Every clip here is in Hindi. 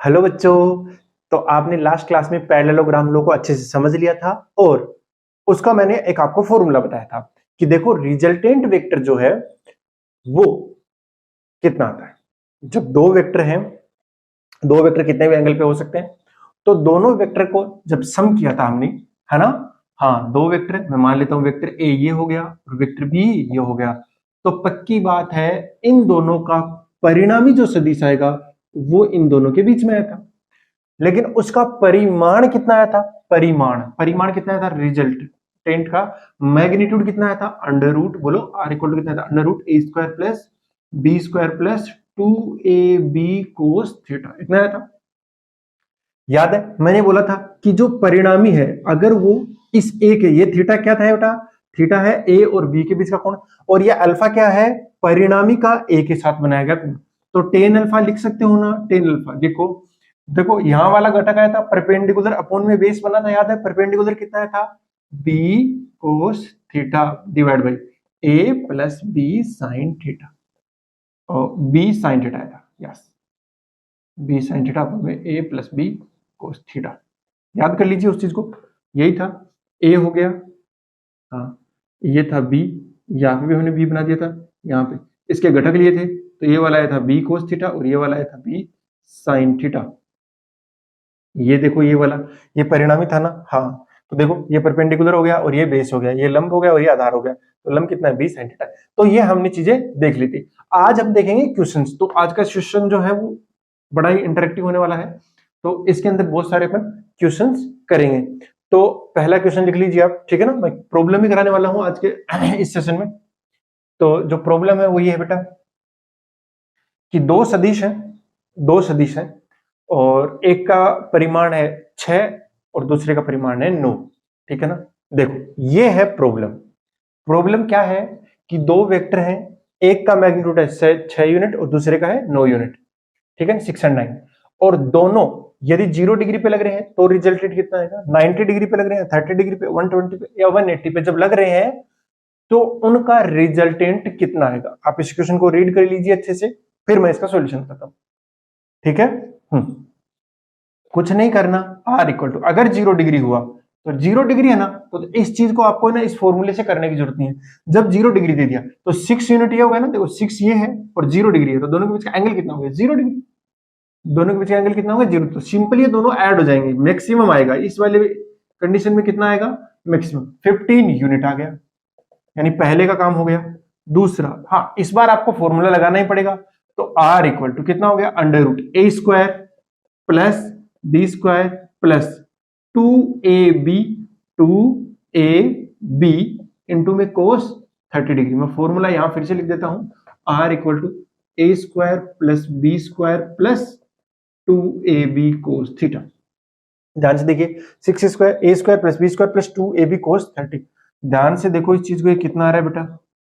हेलो बच्चों। तो आपने लास्ट क्लास में पैरेललोग्राम लो को अच्छे से समझ लिया था और उसका मैंने एक आपको फॉर्मूला बताया था कि देखो रिजल्टेंट वेक्टर जो है वो कितना आता है। जब दो वेक्टर हैं, दो वेक्टर कितने भी एंगल पे हो सकते हैं, तो दोनों वेक्टर को जब सम किया था हमने, है ना। हाँ, दो वेक्टर मैं मान लेता हूं, वेक्टर ए ये हो गया और वेक्टर बी ये हो गया। तो पक्की बात है इन दोनों का परिणामी जो सदिश आएगा वो इन दोनों के बीच में आया था, लेकिन उसका परिमाण कितना आया था। परिमाण परिमाण कितना आया था, रिजल्ट टेंट का मैग्नीट्यूड कितना आया था, अंडर रूट, बोलो आर इक्वल टू कितना था, under root A square plus B square plus 2ab cos theta, इतना आया था। याद है मैंने बोला था कि जो परिणामी है अगर वो इस ए के, ये थीटा क्या था बेटा, थीटा है ए और बी के बीच का कोण, और ये अल्फा क्या है, परिणामी का ए के साथ बनाया गया कोण। तो टेन अल्फा लिख सकते हो ना, टेन अल्फा देखो, देखो यहां वाला घटक आया था परपेंडिकुलर अपॉन में बेस बना था, याद है परपेंडिकुलर कितना आया था, b cos theta divide by a plus b sine theta, और बी साइन थीटा आया था, yes, b sine theta upon में a plus b cos theta. याद कर लीजिए उस चीज को, यही था, ए हो गया, हाँ ये था बी, यहाँ पे भी हमने बी बना दिया था, यहाँ पे इसके घटक लिए थे, तो ये वाला आया था बी कोस थीटा और ये वाला आया था बी साइन थीटा। ये देखो ये वाला, ये परिणामी था ना, हाँ। तो देखो ये परपेंडिकुलर हो गया और ये बेस हो गया, ये लंब हो गया और ये आधार हो गया, तो लंब कितना है, बी साइन थीटा। तो ये हमने चीजें देख ली थी। आज हम देखेंगे क्वेश्चंस। तो आज का सेशन जो है वो बड़ा ही इंटरेक्टिव होने वाला है, तो इसके अंदर बहुत सारे अपन क्वेश्चंस करेंगे। तो पहला क्वेश्चन लिख लीजिए आप, ठीक है ना, मैं प्रॉब्लम ही कराने वाला हूं आज के इस सेशन में। तो जो प्रॉब्लम है वो ये है बेटा कि दो सदिश हैं, दो सदिश हैं और एक का परिमाण है 6 और दूसरे का परिमाण है 9, ठीक है ना। देखो ये है प्रॉब्लम। प्रॉब्लम क्या है कि दो वेक्टर हैं, एक का मैग्नीट्यूड है 6 यूनिट और दूसरे का है 9 यूनिट, ठीक है, 6 एंड 9, और दोनों यदि 0 डिग्री पे लग रहे हैं तो रिजल्टेंट कितना आएगा, 90 डिग्री पे लग रहे हैं, 30 डिग्री पे, 120 पे या 180 पे जब लग रहे हैं तो उनका रिजल्टेंट कितना आएगा। आप इस क्वेश्चन को रीड कर लीजिए अच्छे से, फिर मैं इसका सॉल्यूशन करता हूं, ठीक है। कुछ नहीं करना, आर इक्वल टू, अगर 0 डिग्री हुआ तो 0 डिग्री है ना, तो इस चीज को आपको ना इस फॉर्मूले से करने की जरूरत नहीं है। जब 0 डिग्री दे दिया तो 6 यूनिट ये हो गया ना, देखो 6 ये है और 0 डिग्री है, तो दोनों के बीच का एंगल कितना हो गया, 0 डिग्री। दोनों के बीच का एंगल कितना होगा, 0। तो सिंपल ये दोनों ऐड हो जाएंगे, मैक्सिमम आएगा इस वाले कंडीशन में, कितना आएगा, मैक्सिमम 15 यूनिट आ गया, यानी पहले का काम हो गया। दूसरा, हाँ इस बार आपको फॉर्मूला लगाना ही पड़ेगा, तो आर इक्वल टू कितना हो गया, under root A square plus B square plus 2ab, 2ab into में कोस 30 डिग्री। मैं फॉर्मूला यहां फिर से लिख देता हूं, R equal to A square plus B square plus 2ab cos theta. ध्यान से देखिए, 6 square A square plus B square plus 2ab cos 30। ध्यान से देखो इस चीज को, ये कितना आ रहा है बेटा,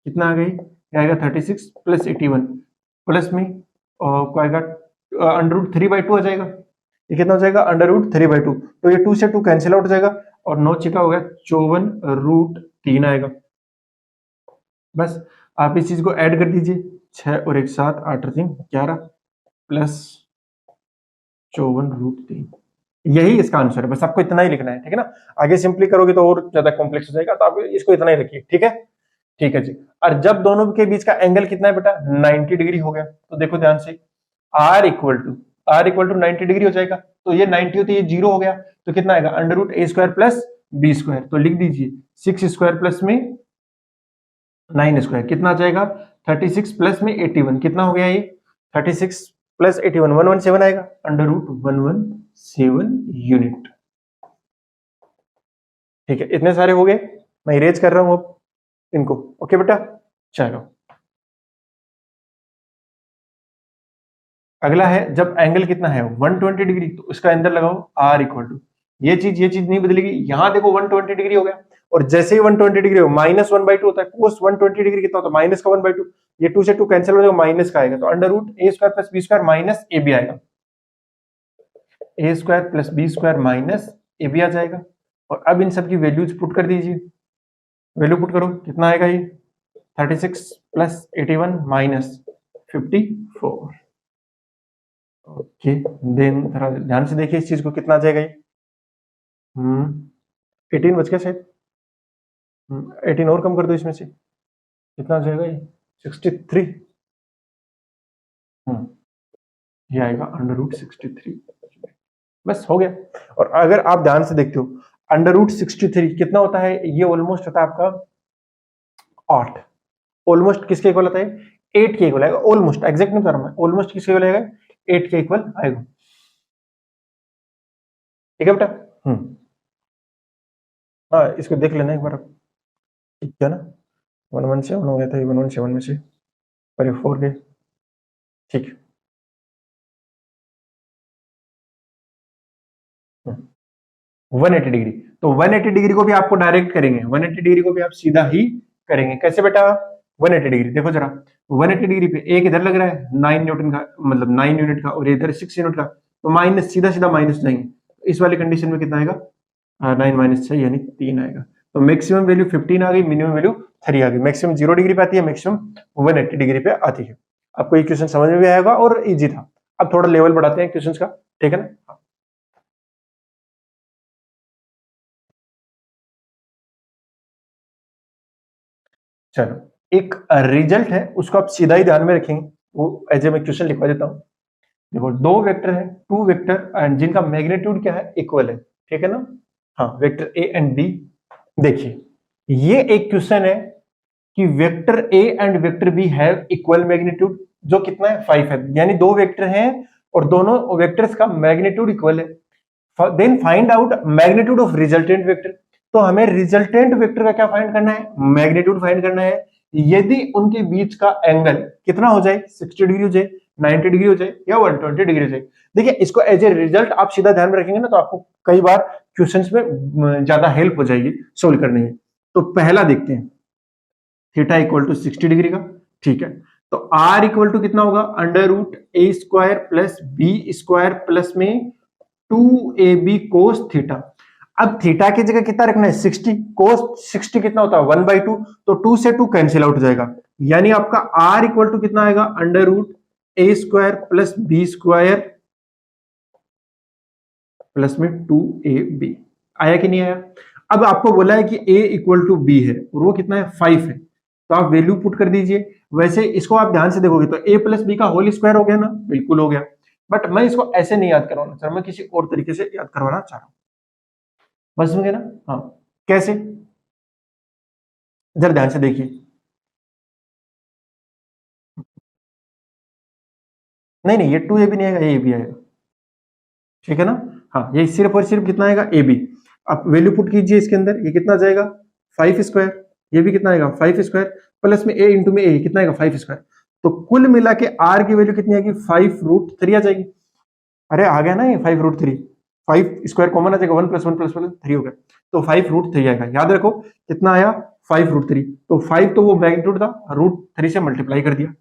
कितना आ गई, आएगा 36 प्लस 81 प्लस में और क्या आएगा, अंडर रूट 3/2 आ जाएगा। ये कितना हो जाएगा, अंडर रूट 3/2, तो ये 2 से 2 कैंसिल आउट हो जाएगा और 9 छिका हो गया 54√3 आएगा। बस आप इस चीज को ऐड कर दीजिए, 6 और 1 7, 8 और 3 11 प्लस 54√3, यही इसका आंसर है। बस आपको इतना ही लिखना है, ठीक है ना। आगे सिंपली करोगे तो और ज्यादा कॉम्प्लेक्स हो जाएगा, तो आप इसको इतना ही रखिए, ठीक है। ठीक है जी। और जब दोनों के बीच का एंगल कितना है बेटा, 90 डिग्री हो गया, तो देखो ध्यान से, आर इक्वल टू 90 डिग्री हो जाएगा, तो ये 90 होती है, ये 0 हो गया, तो कितना आएगा, under root A square plus B square. तो लिख दीजिए 6 स्क्वायर प्लस में 9 स्क्वायर कितना आ जाएगा, 36 प्लस में 81 कितना हो गया, ये 36 प्लस 81 117 आएगा, अंडर रूट 117 यूनिट। ठीक है, इतने सारे हो गए, मैं इरेज कर रहा हूं अब इनको, ओके बेटा। चलो अगला है, जब एंगल कितना है 120 डिग्री, तो इसका अंदर लगाओ आर इक्वल टू, ये चीज नहीं बदलेगी। यहां देखो 120 डिग्री हो गया, और जैसे ही 120 डिग्री हो -1/2 होता है, कोस 120 डिग्री कितना होता है, माइनस का 1/2, ये 2 से 2 कैंसिल हो जाएगा, माइनस का आएगा, तो under root A square plus B square minus A B आएगा, A square plus B square minus A B आ जाएगा। और अब इन सब की वैल्यूज पुट कर दीजिए, वैल्यू पुट करो, कितना आएगा ये 36 प्लस 81 माइनस 54, ओके, देन थोड़ा ध्यान से देखिए इस चीज को, कितना आ जाएगा ये? 18 बच गया शायद। 18 और कम कर दो इसमें से, कितना आ जाएगा ये? 63। ये आएगा √63। बस हो गया। और अगर आप ध्यान से देखते हो, √63 कितना होता है? ये ऑलमोस्ट होता है आपका 8। ऑलमोस्ट किसके इक्वल होता है? 8 के इक्वल आएगा। ऑलमोस्ट, एग्जैक्ट नहीं बता रहा मैं, ऑलमोस्ट किसके इक्वल आएगा? 8 के इक्वल आएगा। ठीक है बेटा? हाँ, इसको देख लेना एक बार, ठीक है ना? 117 हो गया था, ये 117 में से, और ये 4 गए। ठीक है। 180 डिग्री, तो 180 डिग्री को भी आपको डायरेक्ट करेंगे, 180 डिग्री को भी आप सीधा ही करेंगे। कैसे बेटा? 180 डिग्री देखो जरा, 180 डिग्री पे एक इधर लग रहा है 9 न्यूटन का, मतलब 9 यूनिट का, और इधर 6 यूनिट का, तो माइनस, सीधा सीधा माइनस जाएंगे। इस वाली कंडीशन में कितना आएगा? 9 - 6 यानी 3 आएगा। तो मैक्सिमम वैल्यू 15 आ गई, मिनिमम वैल्यू 3 आ गई। मैक्सिमम 0 डिग्री पे आती है, मैक्सिमम 180 डिग्री पे आती है। आपको ये क्वेश्चन समझ में भी आएगा और इजी था। अब थोड़ा लेवल बढ़ाते हैं क्वेश्चन का, ठीक है ना? चलो, एक रिजल्ट है, उसको आप सीधा ही ध्यान में रखेंगे, वो एज ए मैं क्वेश्चन लिखवा देता हूँ। देखो, दो वेक्टर है, टू वेक्टर, एंड जिनका मैग्नीट्यूड क्या है? इक्वल है, ठीक है ना? हाँ, वेक्टर ए एंड बी। देखिए, ये एक क्वेश्चन है कि vector A and vector b have equal magnitude, जो कितना है? 5 है। यानी दो वेक्टर हैं और दोनों वेक्टर्स का मैग्नीट्यूड इक्वल है। Then find out magnitude of resultant vector. तो हमें रिजल्टेंट वेक्टर का क्या फाइंड करना है? मैग्नीट्यूड फाइंड करना है। यदि उनके बीच का एंगल कितना हो जाए? 60 डिग्री हो जाए, 90 डिग्री हो जाए, या 120 डिग्री हो जाए। देखिए, इसको एज ए रिजल्ट आप सीधा ध्यान में रखेंगे ना, तो आपको कई बार क्वेश्चंस में ज्यादा हेल्प हो जाएगी सोल्व करने में। तो पहला देखते हैं, थीटा इक्वल टू 60 डिग्री का, ठीक है। तो आर इक्वल टू कितना होगा? √a² प्लस b² प्लस में 2ab कोस थीटा। अब थीटा की जगह कितना रखना है? 60। कोस 60 कितना होता है? 1/2। तो 2 से 2 कैंसिल आउट हो जाएगा, यानी आपका आर इक्वल टू कितना आएगा? √a² प्लस b² प्लस में 2ab। आया कि नहीं आया? अब आपको बोला है कि a इक्वल टू b है, और वो कितना है? 5 है। तो आप वैल्यू पुट कर दीजिए। वैसे इसको आप ध्यान से देखोगे तो a प्लस बी का होल स्क्वायर हो गया ना? बिल्कुल हो गया। बट मैं इसको ऐसे नहीं याद करवाना चाह रहा, मैं किसी और तरीके से याद करवाना चाह रहा हूं। बस में ना? हाँ, कैसे? जरा ध्यान से देखिए। नहीं नहीं, ये 2ab नहीं आएगा, ये ab आएगा, ठीक है ना? हाँ, ये सिर्फ और सिर्फ कितना आएगा? ab। आप वैल्यू पुट कीजिए इसके अंदर, ये कितना जाएगा? 5²। ये भी कितना आएगा? 5² प्लस में a इंटू में a कितना आएगा? 5²। तो कुल मिला के r की वैल्यू कितनी आएगी? 5√3 आ जाएगी। अरे आ गया ना ये 5√3, 5² कॉमन आ जाएगा, 1 + 1 + 1 3 हो गया, तो 5√3 आएगा। याद रखो कितना आया? 5√3। तो 5 तो वो मैग्नीट्यूड था, √3 से मल्टीप्लाई कर दिया,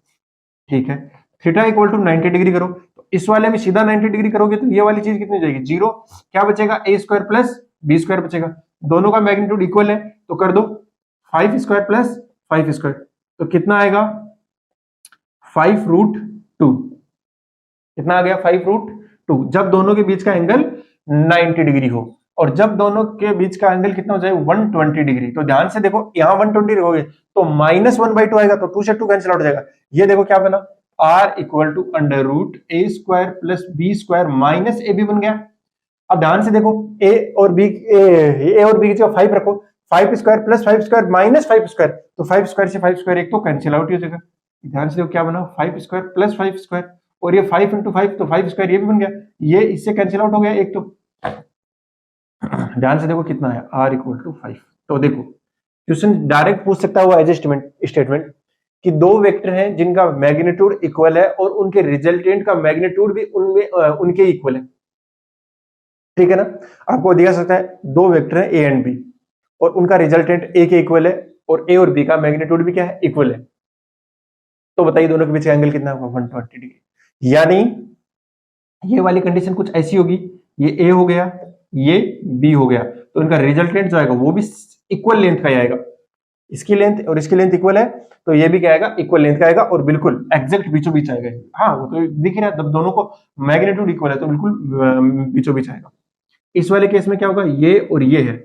ठीक है। थीटा इक्वल टू 90 डिग्री करो, तो इस वाले में सीधा 90 डिग्री करोगे तो ये वाली चीज कितनी हो जाएगी? 0। क्या बचेगा? a² प्लस b² बचेगा। दोनों का मैग्नीट्यूड इक्वल है, तो कर दो 5² प्लस 5², तो कितना आएगा? 5√2। कितना आ गया? 5√2। जब दोनों के बीच का एंगल 90 डिग्री हो, और जब दोनों के बीच का एंगल कितना हो जाए? 120 डिग्री। तो ध्यान से देखो, यहां 120 रहोगे तो -1/2 आएगा, तो 2 से 2 कैंसिल आउट हो जाएगा। ये देखो क्या बना? r equal to √a² plus b² minus ab बन गया। अब ध्यान से देखो, a और b की जगह 5 रखो, 5² प्लस 5² माइनस 5², तो 5² से 5² एक तो कैंसिल आउट हो जाएगा। ध्यान से देखो क्या बना? 5² प्लस 5², और ये 5 × 5 तो 5² ये भी बन गया, ये इससे कैंसिल आउट हो गया एक। तो ध्यान से देखो कितना है? r equal to 5। तो देखो, क्वेश्चन डायरेक्ट पूछ सकता है वो एडजस्टमेंट स्टेटमेंट कि दो वेक्टर हैं जिनका मैग्नीट्यूड इक्वल है और उनके रिजल्टेंट का मैग्नीट्यूड भी उनमें उनके इक्वल है, ठीक है ना? आपको दिया सकता है दो वेक्टर है a एंड b, और उनका रिजल्टेंट a के इक्वल है, और a और b का मैग्नीट्यूड भी क्या है? इक्वल है। तो बताइए दोनों के बीच का एंगल कितना होगा? 120 डिग्री। यानी ये वाली कंडीशन कुछ ऐसी होगी, ये a हो गया, ये b हो गया, तो इनका रिजल्टेंट जो आएगा वो भी इक्वल लेंथ का ही आएगा। इसकी लेंथ और इसकी लेंथ इक्वल है, तो ये भी क्या आएगा, इक्वल लेंथ का आएगा और बिल्कुल एग्जैक्ट बीचों बीच आएगा। हाँ वो तो दिख ही रहा है, जब दोनों को मैग्नीट्यूड इक्वल है तो बिल्कुल बीचों बीच आएगा। इस वाले केस में क्या होगा, ये और ये है,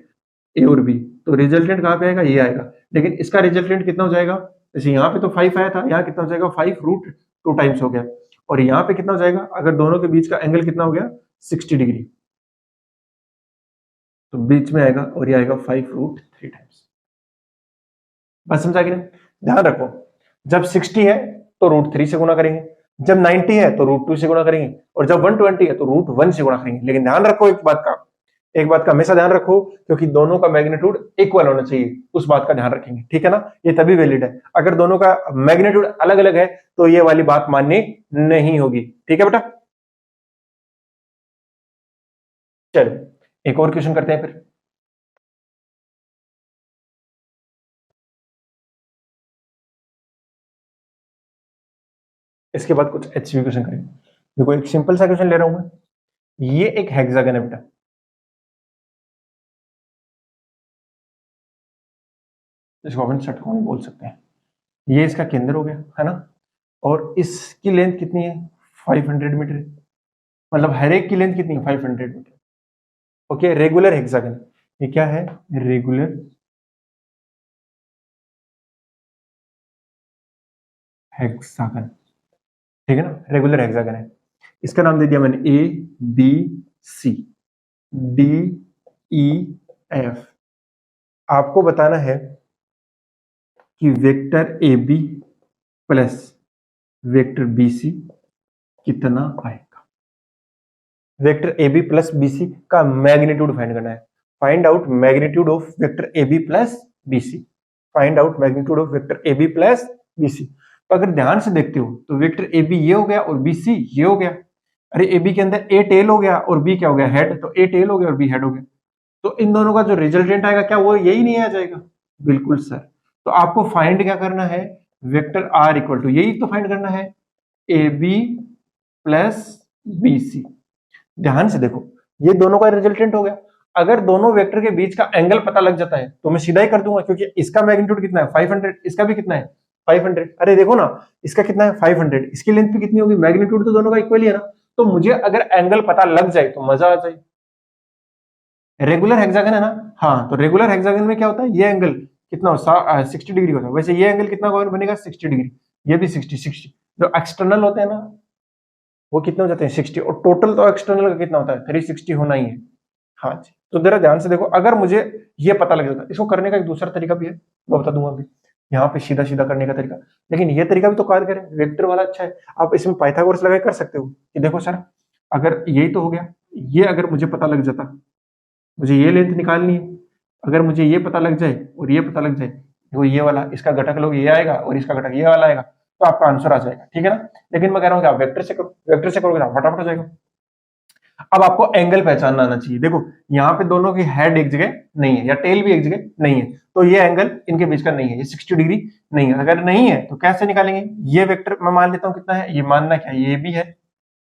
ए और बी, तो रिजल्टेंट कहाँ पे आएगा, ये आएगा। लेकिन इसका रिजल्टेंट कितना हो जाएगा, जैसे यहाँ पे तो 5 आया था, यहाँ कितना हो जाएगा, 5√2 टाइम्स हो गया। और यहाँ पे कितना हो जाएगा, अगर दोनों के बीच का एंगल कितना हो गया, 60 डिग्री, तो बीच में आएगा और ये आएगा 5√3 टाइम्स। बस समझा कि नहीं? ध्यान रखो, जब 60 है तो √3 से गुणा करेंगे, जब 90 है तो √2 से गुणा करेंगे, और जब 120 है तो √1 से गुणा करेंगे। लेकिन ध्यान रखो एक बात का हमेशा ध्यान रखो, क्योंकि दोनों का मैग्नीट्यूड इक्वल होना चाहिए, उस बात का ध्यान रखेंगे, ठीक है ना? ये तभी वैलिड है। अगर दोनों का मैग्नीट्यूड अलग अलग है तो ये वाली बात माननी नहीं होगी, ठीक है बेटा? चलो एक और क्वेश्चन करते हैं फिर। इसके बाद कुछ एचसीवी क्वेश्चन करेंगे। देखो एक सिंपल सा क्वेश्चन ले रहा हूं मैं, ये एक हेक्सागन है बेटा, इसको अपन षटकोण बोल सकते हैं। ये इसका केंद्र हो गया है ना, और इसकी लेंथ कितनी है, 500 मीटर, मतलब हर एक की लेंथ कितनी है, 500 मीटर। ओके, रेगुलर हेक्सागन, ये क्या है, रेगुलर हेक्सागन, ठीक है ना, रेगुलर हेक्सागन है। इसका नाम दे दिया मैंने A B C D E F. आपको बताना है कि vector A B plus vector B C कितना आएगा। Vector A B plus B C का मैग्नीट्यूड फाइंड करना है। Find out magnitude of vector A B plus B C, find out magnitude of vector A B plus B C. तो अगर ध्यान से देखते हो तो वेक्टर ए बी ये हो गया और बी सी ये हो गया। अरे ए बी के अंदर ए टेल हो गया और बी क्या हो गया, हेड, तो ए टेल हो गया और बी हेड हो गया। तो इन दोनों का जो रिजल्टेंट आएगा क्या वो यही नहीं आ जाएगा? बिल्कुल सर। तो आपको फाइंड क्या करना है, वेक्टर आर इक्वल टू, यही तो फाइंड करना है, A B plus B C. ध्यान से देखो, ये दोनों का रिजल्टेंट हो गया। अगर दोनों वेक्टर के बीच का एंगल पता लग जाता है तो मैं सीधा ही कर दूंगा, क्योंकि इसका मैग्नीट्यूड कितना है, 500, इसका भी कितना है, 500। अरे देखो ना, इसका कितना है, 500, इसकी लेंथ भी कितनी होगी, मैग्नीट्यूड तो दोनों का इक्वल ही है ना। तो मुझे अगर एंगल पता लग जाए तो मजा आ जाए। रेगुलर हेक्सागन है ना, हाँ, तो रेगुलर हेक्सागन में क्या होता है, ये एंगल कितना हो, 60 डिग्री होता है। वैसे ये एंगल कितना बनेगा, 60 डिग्री, ये भी 60। जो एक्सटर्नल होते हैं ना वो कितने हो जाते हैं, 60, और टोटल तो एक्सटर्नल का कितना होता है, 360 होना ही है। हाँ जी, तो जरा ध्यान से देखो, अगर मुझे ये पता लग जाता है, इसको करने का एक दूसरा तरीका भी है, मैं बता दूंगा अभी। यहाँ पे सीधा सीधा करने का तरीका, लेकिन ये तरीका भी तो कार्य करे, वेक्टर वाला अच्छा है। आप इसमें पाइथागोरस लगा कर सकते हो कि देखो सर, अगर यही तो हो गया, ये अगर मुझे पता लग जाता, मुझे ये लेंथ निकालनी है, अगर मुझे ये पता लग जाए और ये पता लग जाए, देखो ये वाला, इसका घटक लोग ये आएगा और इसका घटक ये वाला आएगा, तो आपका आंसर आ जाएगा, ठीक है ना। लेकिन मैं कह रहा हूँ कि आप वेक्टर से करो, वेक्टर से करोगे तो फटाफट हो जाएगा। अब आपको एंगल पहचानना आना चाहिए। देखो यहाँ पे दोनों की हेड एक जगह नहीं है या टेल भी एक जगह नहीं है, तो ये एंगल इनके बीच का नहीं है, ये 60 डिग्री नहीं है। अगर नहीं है तो कैसे निकालेंगे, ये वेक्टर मैं मान लेता हूँ कितना है, ये मानना क्या है, ये भी है,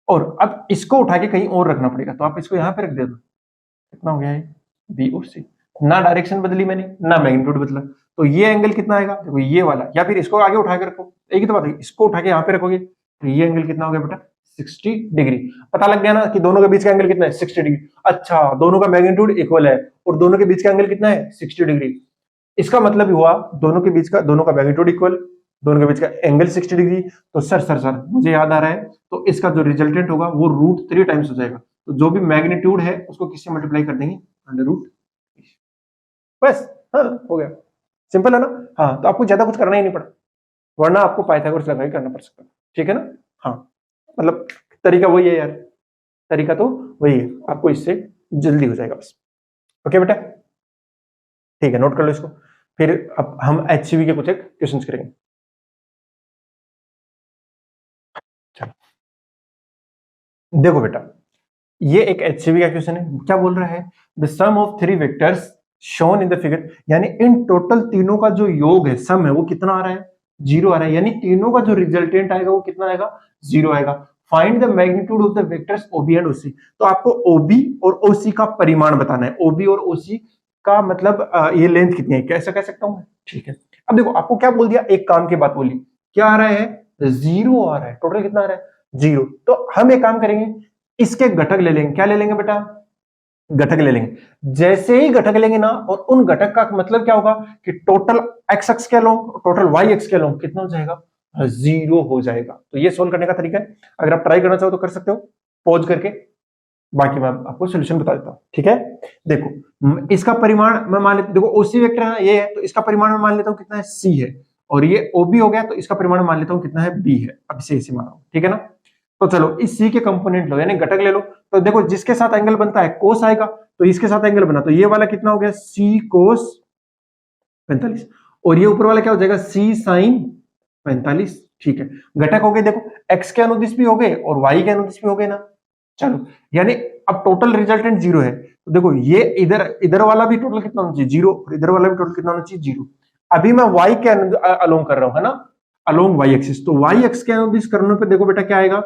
और अब इसको उठा के कहीं और रखना पड़ेगा, तो आप इसको यहाँ पे रख दे दो, कितना हो गया है, बी और सी। ना डायरेक्शन बदली मैंने, ना मैग्नीट्यूड बदला, तो ये एंगल कितना आएगा, देखो ये वाला, या फिर इसको आगे उठा के रखो, एक ही तो बात है, इसको उठा के यहाँ पे रखोगे तो ये एंगल कितना हो गया बेटा, 60 डिग्री। पता लग गया ना कि दोनों के बीच का एंगल कितना है, 60 डिग्री। अच्छा, दोनों का मैग्नीट्यूड इक्वल है और दोनों के बीच का एंगल कितना है, 60 डिग्री। इसका मतलब हुआ दोनों का मैग्नीट्यूड इक्वल, दोनों के बीच का एंगल 60 डिग्री। तो सर मुझे याद आ रहा है, तो इसका जो रिजल्टेंट होगा वो √3 टाइम्स हो जाएगा। तो जो भी मैग्नीट्यूड है उसको किससे मल्टीप्लाई कर देंगे, √3। बस, हाँ हो गया, सिंपल है ना। हाँ, तो आपको ज्यादा कुछ करना ही नहीं पड़ा, वरना आपको पाइथागोरस लगा के करना पड़ सकता है, ठीक है ना। हाँ, मतलब तरीका वही है यार, तरीका तो वही है, आपको इससे जल्दी हो जाएगा बस। ओके बेटा, ठीक है, नोट कर लो इसको। फिर अब हम एचसीवी के कुछ एक क्वेश्चंस करेंगे। देखो बेटा, ये एक एचसीवी का क्वेश्चन है, क्या बोल रहा है, the sum of 3 vectors shown in the figure, यानी इन टोटल तीनों का जो योग है, सम है, वो कितना आ रहा है, 0 आ रहा है, यानी तीनों का जो रिजल्टेंट आएगा वो कितना आएगा, 0 आएगा। Find the magnitude of the vectors OB and OC. तो आपको ओबी और ओसी का परिमाण बताना है, ओबी और ओसी का मतलब ये लेंथ कितनी है, कैसा कह सकता हूं मैं? ठीक है, अब देखो आपको क्या बोल दिया, एक काम की बात बोली, क्या आ रहा है, 0 आ रहा है, टोटल कितना आ रहा है 0। तो हम एक काम करेंगे, इसके घटक ले लेंगे, क्या ले लेंगे बेटा, घटक ले लेंगे। जैसे ही घटक लेंगे ना, और उन घटक का मतलब क्या होगा कि टोटल एक्स एक्स क्या लो, टोटल वाई एक्स क्या लो, कितना हो जाएगा, 0 हो जाएगा। तो ये सोल्व करने का तरीका है, अगर आप ट्राई करना चाहो तो कर सकते हो पॉज करके, बाकी मैं आपको सोल्यूशन बता देता हूं। ठीक है, देखो इसका परिमाण मैं मान लेता, देखो ओसी वेक्टर है ना ये है, तो इसका परिमाण मैं मान लेता हूं कितना है, सी है, और ये ओबी हो गया, तो इसका परिमाण मान लेता हूं कितना है, बी है। अब इसे इसी मान रहा हूं, ठीक है ना। तो चलो इस सी के कंपोनेंट लो, यानी घटक ले लो। तो देखो जिसके साथ एंगल बनता है कोस आएगा, तो इसके साथ एंगल बना, तो ये वाला कितना हो गया, सी कोस 45, और ये ऊपर वाला क्या हो जाएगा, सी साइन 45। ठीक है, घटक हो गए, देखो एक्स के अनुदिश भी हो गए और वाई के अनुदिश भी हो गए ना। चलो, यानी अब टोटल रिजल्टेंट 0 है, तो देखो ये इधर इधर वाला भी टोटल कितना होना चाहिए 0, और इधर वाला भी टोटल कितना होना चाहिए 0। अभी मैं y के अलोंग कर रहा हूं, है ना, अलोंग y एक्सिस, तो y एक्स के अनुदिश करने पे देखो बेटा क्या आएगा,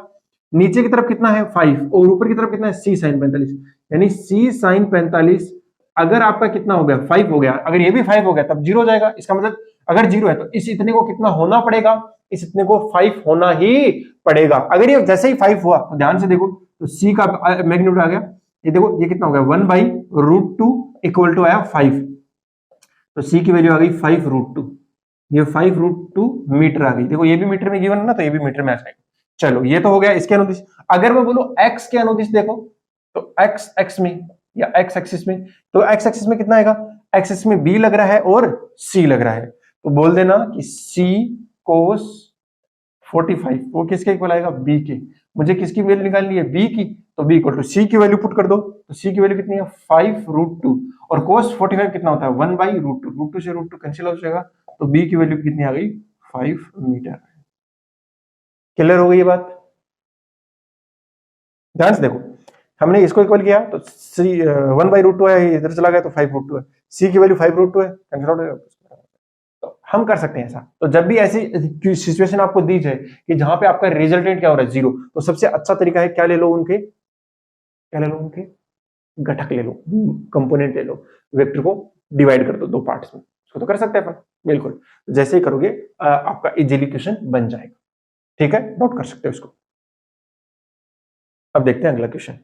नीचे की तरफ कितना है 5 और ऊपर की तरफ कितना है c sin 45, यानी c sin 45 अगर आपका कितना हो गया 5 हो गया, अगर ये भी 5 हो गया तब 0 हो जाएगा। इसका मतलब अगर 0 है तो इस इतने को कितना होना पड़ेगा, इस इतने को 5 होना ही पड़ेगा। अगर ये जैसे ही 5 हुआ तो ध्यान से देखो, तो c का मैग्नीट्यूड आ गया, ये देखो ये कितना हो गया 1/√2 इक्वल टू आया 5, तो c की वैल्यू आ गई 5√2, ये 5√2 मीटर आ गई। देखो ये भी मीटर में गिवन है ना, तो ये भी मीटर में आ जाएगा। चलो ये तो हो गया इसके अनुदिश। अगर मैं बोलूं x के अनुदिश देखो, तो x x में या x एक्सिस में, तो x एक्सिस में कितना आएगा, x एक्सिस में b लग रहा है और c लग रहा है, तो बोल देना कि c cos 45 वो किसके इक्वल आएगा, b के। मुझे किसकी वैल्यू निकालनी है, b की, तो b इक्वल टू c की वैल्यू पुट कर दो, तो c की वैल्यू कितनी है 5√2, और cos 45 कितना होता है 1/√2, √2 से √2 कैंसिल हो जाएगा, तो b की वैल्यू कितनी आ गई 5 मीटर। क्लियर हो गई ये बात, ध्यान से देखो, हमने इसको इक्वल किया तो c 1/√2 है, इधर चला गया तो 5√2 है, c की वैल्यू 5√2 है, कैंसिल आउट हो जाएगा। तो हम कर सकते हैं ऐसा, तो जब भी ऐसी सिचुएशन आपको दी जाए कि जहां पे आपका रिजल्टेंट क्या हो रहा है 0, तो सबसे अच्छा तरीका है क्या ले लो, उनके क्या ले लो, उनके घटक ले लो, कंपोनेंट ले लो, वेक्टर को डिवाइड कर दो दो पार्ट्स में। इसको तो कर सकते हैं अपन, बिल्कुल जैसे ही करोगे आपका इजीली क्वेश्चन बन जाएगा। ठीक है, नोट कर सकते हो इसको। अब देखते हैं अगला क्वेश्चन।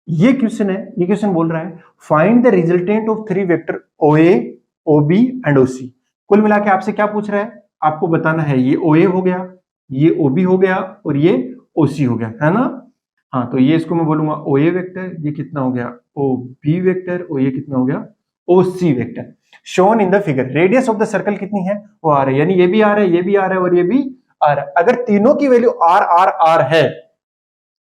ये क्वेश्चन है, ये क्वेश्चन बोल रहा है find the resultant of 3 vector OA, OB and OC। कुल मिला के आपसे क्या पूछ रहा है, आपको बताना है ये OA हो गया, ये OB हो गया और ये OC हो गया, है ना। हाँ, तो ये इसको मैं बोलूंगा OA वेक्टर, ये कितना हो गया OB वेक्टर, और ये कितना हो गया OC vector. Shown in the figure, radius of the circle कितनी है, वो आ रहा है, यानी ये भी आ रहा है, ये भी आ रहा है और ये भी आ रहा है। अगर तीनों की वैल्यू R R R है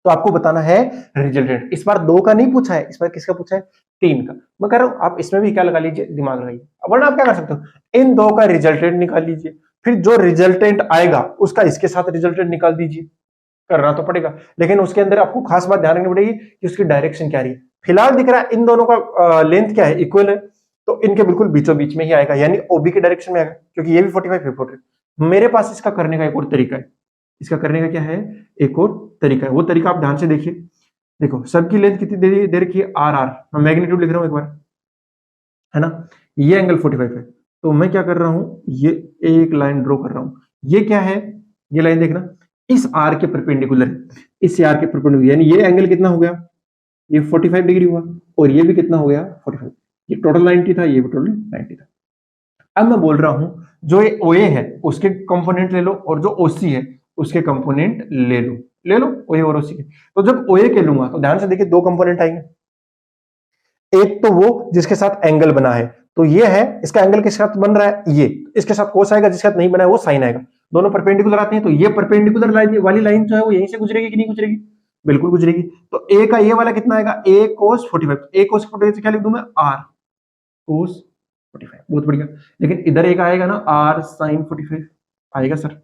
तो आपको बताना है रिजल्टेंट। इस बार 2 का नहीं पूछा है, इस बार किसका पूछा है, 3 का। मैं कह रहा हूं आप इसमें भी क्या लगा लीजिए, दिमाग लगाइए। वरना आप क्या कर सकते हो, इन 2 का रिजल्टेंट निकाल लीजिए, फिर जो रिजल्टेंट आएगा उसका इसके साथ रिजल्टेंट निकाल दीजिए। करना तो पड़ेगा, लेकिन उसके अंदर आपको खास बात ध्यान रखनी पड़ेगी कि उसकी डायरेक्शन क्या रही है। फिलहाल दिख रहा है इन दोनों का लेंथ क्या है, इक्वल है, तो इनके बिल्कुल बीचों बीच में ही आएगा, यानी ओबी की डायरेक्शन में आएगा, क्योंकि ये भी 45 है 45। मेरे पास इसका करने का एक और तरीका है, इसका करने का क्या है, एक और तरीका है। वो तरीका आप ध्यान से देखिए, देखो सबकी लेंथ कितनी दे रखी है आर आर, मैं मैग्नीट्यूड लिख रहा हूं एक बार, है ना। ये एंगल 45 है, तो मैं क्या कर रहा हूं, ये एक लाइन ड्रॉ कर रहा हूं। ये क्या है, ये लाइन देखना इस आर के परपेंडिकुलर है, इस आर के परपेंडिकुलर, यानी ये एंगल कितना हो गया, ये 45 डिग्री हुआ, और ये भी कितना हो गया 45। ये टोटल 90 था, ये भी टोटल 90 था। अब मैं बोल रहा हूं जो ये OA है उसके कंपोनेंट ले लो, और जो OC है उसके कंपोनेंट ले लो, ले लो OA और OC के। तो जब OA के लूंगा तो ध्यान से देखिए 2 कंपोनेंट आएंगे, एक तो वो जिसके साथ एंगल बना है, तो ये है, इसका एंगल किसके साथ बन रहा है, ये इसके साथ कोस आएगा, जिसके साथ नहीं बना है वो साइन आएगा। दोनों परपेंडिकुलर आते हैं, तो ये परपेंडिकुलर लाइन वाली लाइन जो है वो यहीं से गुजरेगी कि नहीं गुजरेगी, बिल्कुल गुजरेगी। तो ए का ये वाला कितना आएगा, a cos 45, a cos 45 से क्या लिख दूं मैं, r cos 45, बहुत बढ़िया। लेकिन इधर एक आएगा ना r sin 45 आएगा सर।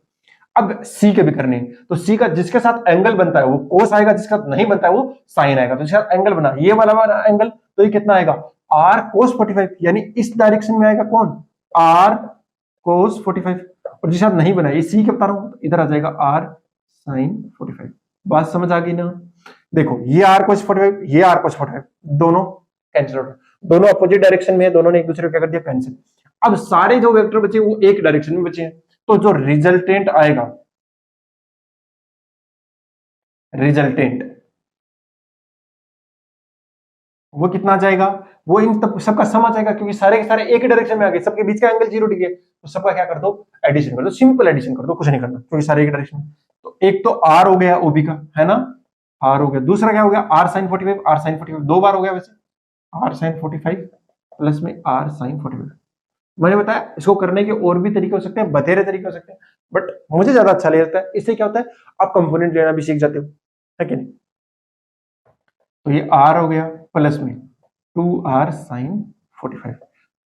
अब c के भी करने हैं, तो c का जिसके साथ एंगल बनता है वो कोस आएगा, जिसके साथ नहीं बनता है वो साइन आएगा। तो जिसके साथ एंगल बना ये वाला एंगल, तो ये कितना आएगा r cos 45, यानी इस डायरेक्शन में आएगा कौन, r cos 45, और जिसके साथ नहीं बना ये c के बता रहा हूं, इधर आ जाएगा r sin 45। बात समझ आ गई ना। देखो ये r cos 45, ये r cos 45, दोनों कैंसिल आउट, दोनों अपोजिट डायरेक्शन में है, दोनों ने एक दूसरे को क्या कर दिया, कैंसिल। अब सारे जो वेक्टर बचे वो एक डायरेक्शन में बचे हैं, तो जो रिजल्टेंट आएगा, रिजल्टेंट वो कितना आ जाएगा, वो इन सबका सम आ जाएगा, क्योंकि सारे के सारे एक ही डायरेक्शन में आ गए, सबके बीच का एंगल 0 डिग्री है, तो सबका क्या कर दो, एडिशन कर दो, सिंपल एडिशन कर दो, कुछ नहीं करना, क्योंकि सारे एक डायरेक्शन में। तो एक तो r हो गया ओबी का, है ना, r हो गया, दूसरा क्या हो गया, r sin 45, r sin 45 दो बार हो गया वैसे, r sin 45 प्लस में r sin 45। मैंने बताया इसको करने के और भी तरीके हो सकते हैं, बतेरे तरीके हो सकते हैं, बट मुझे ज्यादा अच्छा लगता है, इससे क्या होता है आप कंपोनेंट लेना भी सीख जाते हो, है कि नहीं। तो ये r हो गया प्लस में 2r sin 45,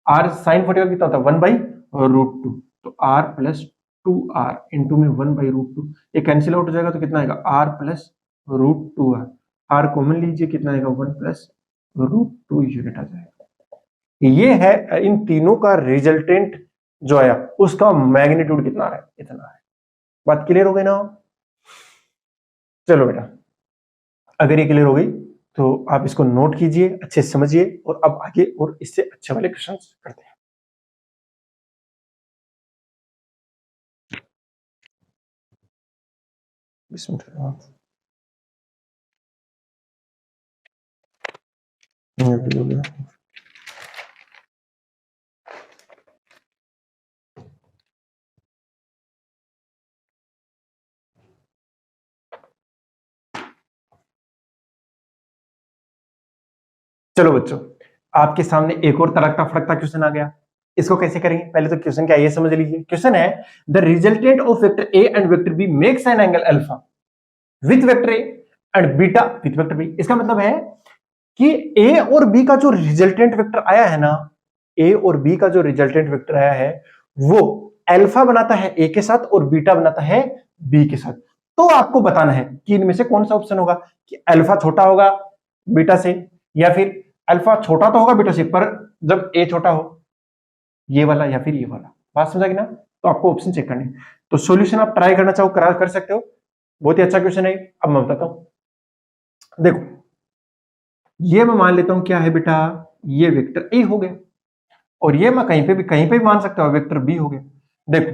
r sin 45 कितना होता है 1/√2, तो r प्लस 2r इंटू में 1/√2, ये कैंसिल आउट हो जाएगा तो कितना आएगा r plus √2r, r common लीजिए कितना आएगा 1 प्लस √2 यूनिट आ जाएगा। ये है इन तीनों का रिजल्टेंट जो आया उसका मैग्नीट्यूड कितना है, इतना है। बात क्लियर हो गई ना। चलो बेटा, अगर ये क्लियर हो गई तो आप इसको नोट कीजिए, अच्छे से समझिए, और अब आगे और इससे अच्छे वाले क्वेश्चन करते हैं। चलो बच्चों, आपके सामने एक और तड़कता फड़कता क्वेश्चन आ गया। इसको कैसे करेंगे, पहले तो क्वेश्चन क्या है ये समझ लीजिए। क्वेश्चन है the resultant of vector A and vector B makes an angle alpha with vector A and beta with vector B. इसका मतलब है कि ए और बी का जो रिजल्टेंट वेक्टर आया है ना, ए और बी का जो रिजल्टेंट वेक्टर आया है वो अल्फा बनाता है ए के साथ और बीटा बनाता है बी के साथ। तो आपको बताना है कि इनमें से कौन सा ऑप्शन होगा, कि अल्फा छोटा होगा बीटा से, या फिर अल्फा छोटा तो होगा बीटा से पर जब ए छोटा हो, ये वाला या फिर ये वाला। बात समझा कि ना। तो आपको ऑप्शन चेक करने, तो सॉल्यूशन आप ट्राई करना चाहो कर सकते हो, बहुत ही अच्छा क्वेश्चन है। अब मैं बताता हूं, देखो ये मैं मान लेता हूं क्या है बेटा, ये वेक्टर ए हो गया, और ये मैं कहीं पे भी मान सकता हूं वेक्टर बी हो गया। देखो